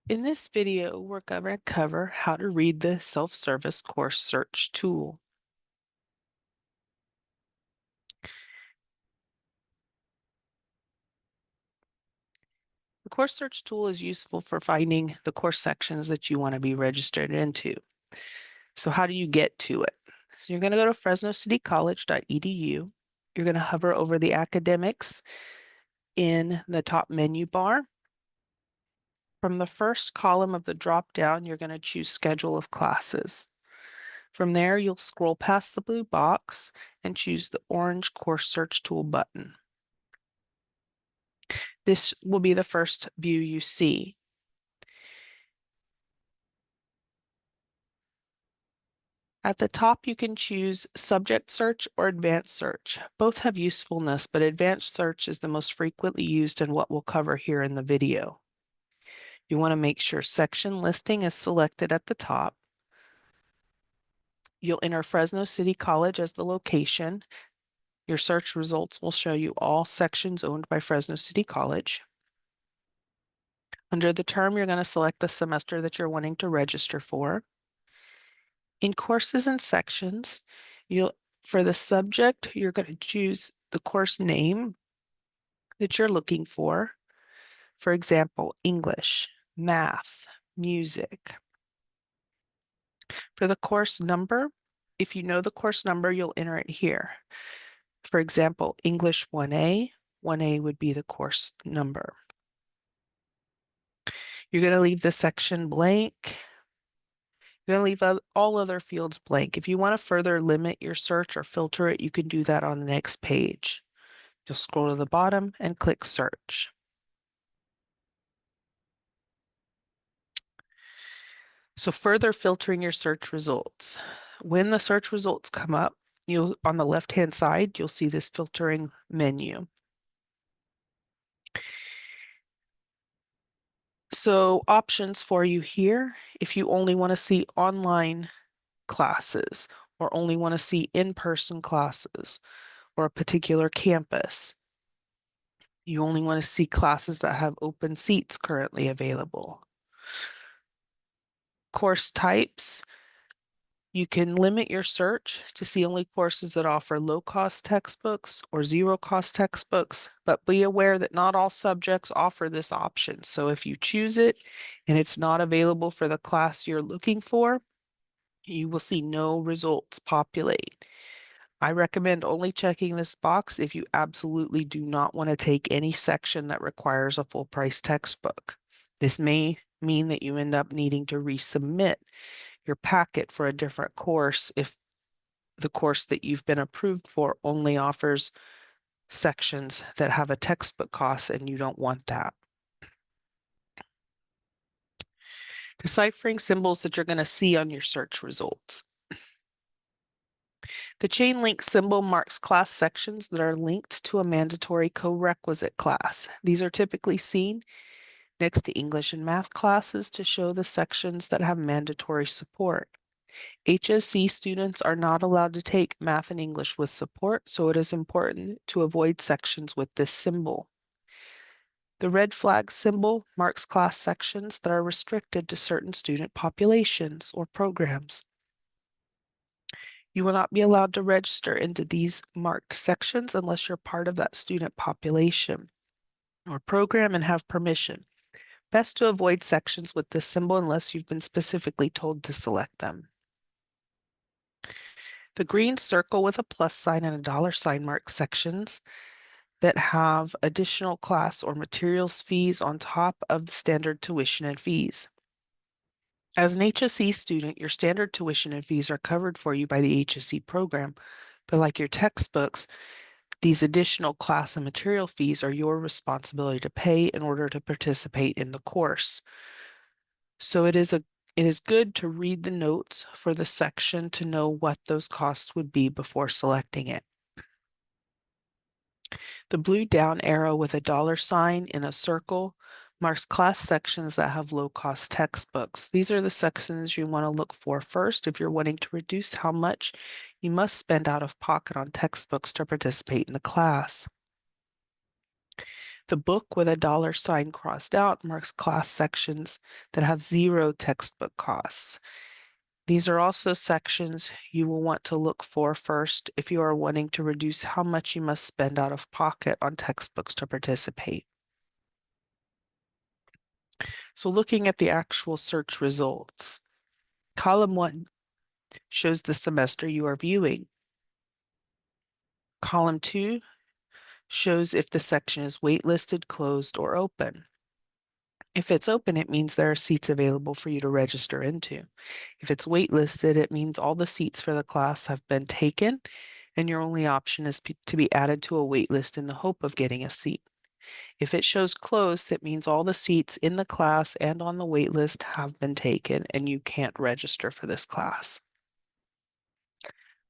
In this video, we're going to cover how to read the self-service course search tool. The course search tool is useful for finding the course sections that you want to be registered into. So how do you get to it? So you're going to go to fresnocitycollege.edu. You're going to hover over the academics in the top menu bar. From the first column of the drop-down, you're going to choose Schedule of Classes. From there, you'll scroll past the blue box and choose the orange Course Search Tool button. This will be the first view you see. At the top, you can choose Subject Search or Advanced Search. Both have usefulness, but Advanced Search is the most frequently used and what we'll cover here in the video. You want to make sure Section Listing is selected at the top. You'll enter Fresno City College as the location. Your search results will show you all sections owned by Fresno City College. Under the term, you're going to select the semester that you're wanting to register for. In courses and sections, for the subject, you're going to choose the course name that you're looking for. For example, English, math, music. For the course number, if you know the course number, you'll enter it here. For example, English 1A, 1A would be the course number. You're going to leave the section blank. You're going to leave all other fields blank. If you want to further limit your search or filter it, you can do that on the next page. You'll scroll to the bottom and click Search. So further filtering your search results. When the search results come up, on the left-hand side, you'll see this filtering menu. So options for you here, if you only want to see online classes or only want to see in-person classes or a particular campus. You only want to see classes that have open seats currently available. Course types, you can limit your search to see only courses that offer low-cost textbooks or zero-cost textbooks, but be aware that not all subjects offer this option. So if you choose it and it's not available for the class you're looking for, you will see no results populate. I recommend only checking this box if you absolutely do not want to take any section that requires a full price textbook. This may mean that you end up needing to resubmit your packet for a different course if the course that you've been approved for only offers sections that have a textbook cost and you don't want that. Deciphering symbols that you're going to see on your search results. The chain link symbol marks class sections that are linked to a mandatory co-requisite class. These are typically seen next to English and math classes to show the sections that have mandatory support. HSC students are not allowed to take math and English with support, so it is important to avoid sections with this symbol. The red flag symbol marks class sections that are restricted to certain student populations or programs. You will not be allowed to register into these marked sections unless you're part of that student population or program and have permission. Best to avoid sections with this symbol unless you've been specifically told to select them. The green circle with a plus sign and a dollar sign mark sections that have additional class or materials fees on top of the standard tuition and fees. As an HSC student, your standard tuition and fees are covered for you by the HSC program, but like your textbooks, these additional class and material fees are your responsibility to pay in order to participate in the course. So it is good to read the notes for the section to know what those costs would be before selecting it. The blue down arrow with a dollar sign in a circle marks class sections that have low-cost textbooks. These are the sections you want to look for first if you're wanting to reduce how much you must spend out of pocket on textbooks to participate in the class. The book with a $sign crossed out marks class sections that have zero textbook costs. These are also sections you will want to look for first if you are wanting to reduce how much you must spend out of pocket on textbooks to participate. So looking at the actual search results, column 1 shows the semester you are viewing. Column 2 shows if the section is waitlisted, closed, or open. If it's open, it means there are seats available for you to register into. If it's waitlisted, it means all the seats for the class have been taken, and your only option is to be added to a waitlist in the hope of getting a seat. If it shows closed, it means all the seats in the class and on the waitlist have been taken, and you can't register for this class.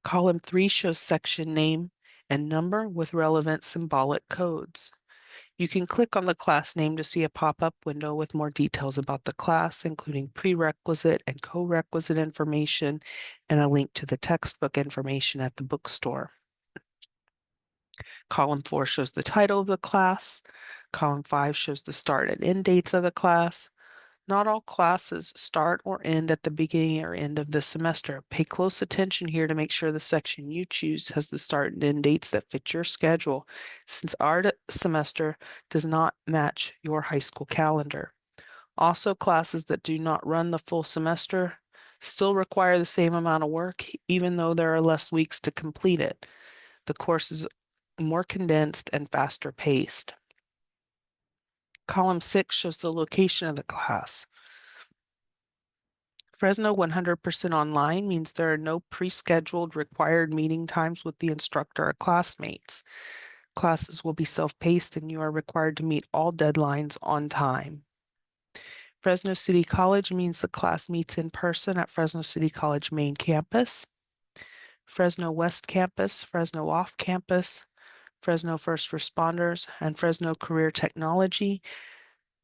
Column 3 shows section name and number with relevant symbolic codes. You can click on the class name to see a pop-up window with more details about the class, including prerequisite and co-requisite information, and a link to the textbook information at the bookstore. Column 4 shows the title of the class. Column 5 shows the start and end dates of the class. Not all classes start or end at the beginning or end of the semester. Pay close attention here to make sure the section you choose has the start and end dates that fit your schedule, since our semester does not match your high school calendar. Also, classes that do not run the full semester still require the same amount of work, even though there are less weeks to complete it. The course is more condensed and faster paced. Column 6 shows the location of the class. Fresno 100% online means there are no pre-scheduled required meeting times with the instructor or classmates. Classes will be self-paced and you are required to meet all deadlines on time. Fresno City College means the class meets in person at Fresno City College main campus, Fresno West Campus, Fresno Off Campus, Fresno First Responders, and Fresno Career Technology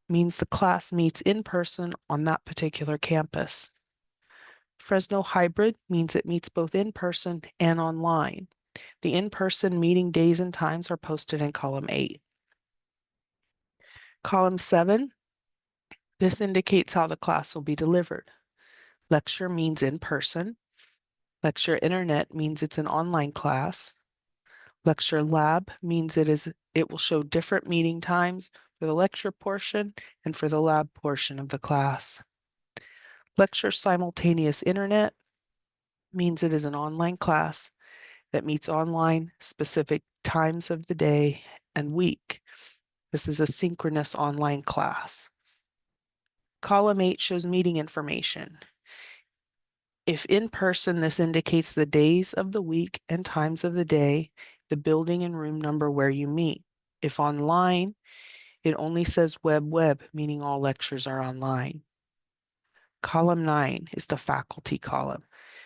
means the class meets in person on that particular campus. Fresno Hybrid means it meets both in person and online. The in-person meeting days and times are posted in column 8. Column 7, this indicates how the class will be delivered. Lecture means in person. Lecture Internet means it's an online class. Lecture Lab means it will show different meeting times for the lecture portion and for the lab portion of the class. Lecture Simultaneous Internet means it is an online class that meets online specific times of the day and week. This is a synchronous online class. Column 8 shows meeting information. If in person, this indicates the days of the week and times of the day, the building and room number where you meet. If online, it only says web, meaning all lectures are online. Column 9 is the faculty column.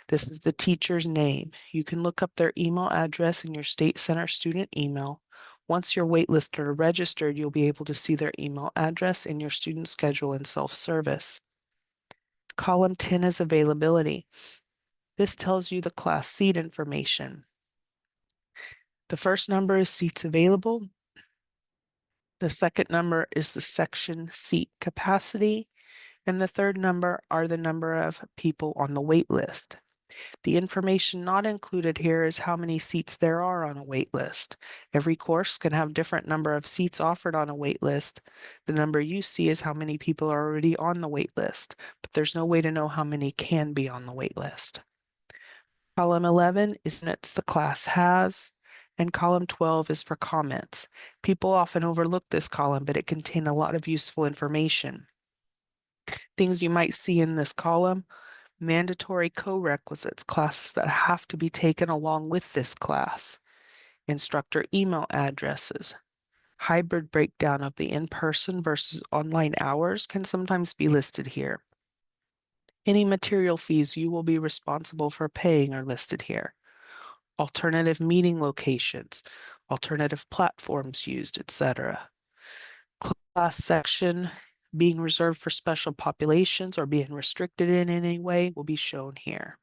This is the teacher's name. You can look up their email address in your State Center student email. Once you're waitlisted or registered, you'll be able to see their email address in your student schedule and self-service. Column 10 is availability. This tells you the class seat information. The first number is seats available. The second number is the section seat capacity. And the third number are the number of people on the wait list. The information not included here is how many seats there are on a wait list. Every course can have different number of seats offered on a wait list. The number you see is how many people are already on the wait list, but there's no way to know how many can be on the wait list. Column 11 is minutes the class has, and column 12 is for comments. People often overlook this column, but it contains a lot of useful information. Things you might see in this column: mandatory co-requisites, classes that have to be taken along with this class, instructor email addresses, hybrid breakdown of the in-person versus online hours can sometimes be listed here. Any material fees you will be responsible for paying are listed here. Alternative meeting locations, alternative platforms used, etc. Class section being reserved for special populations or being restricted in any way will be shown here.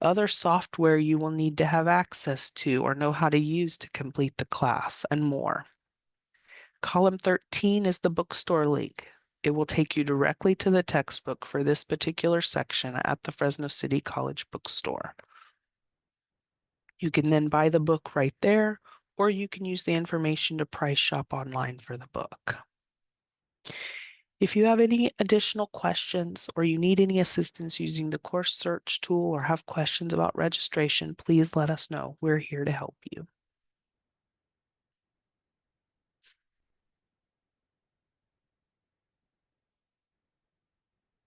Other software you will need to have access to or know how to use to complete the class, and more. Column 13 is the bookstore link. It will take you directly to the textbook for this particular section at the Fresno City College bookstore. You can then buy the book right there, or you can use the information to price shop online for the book. If you have any additional questions or you need any assistance using the course search tool or have questions about registration, please let us know. We're here to help you.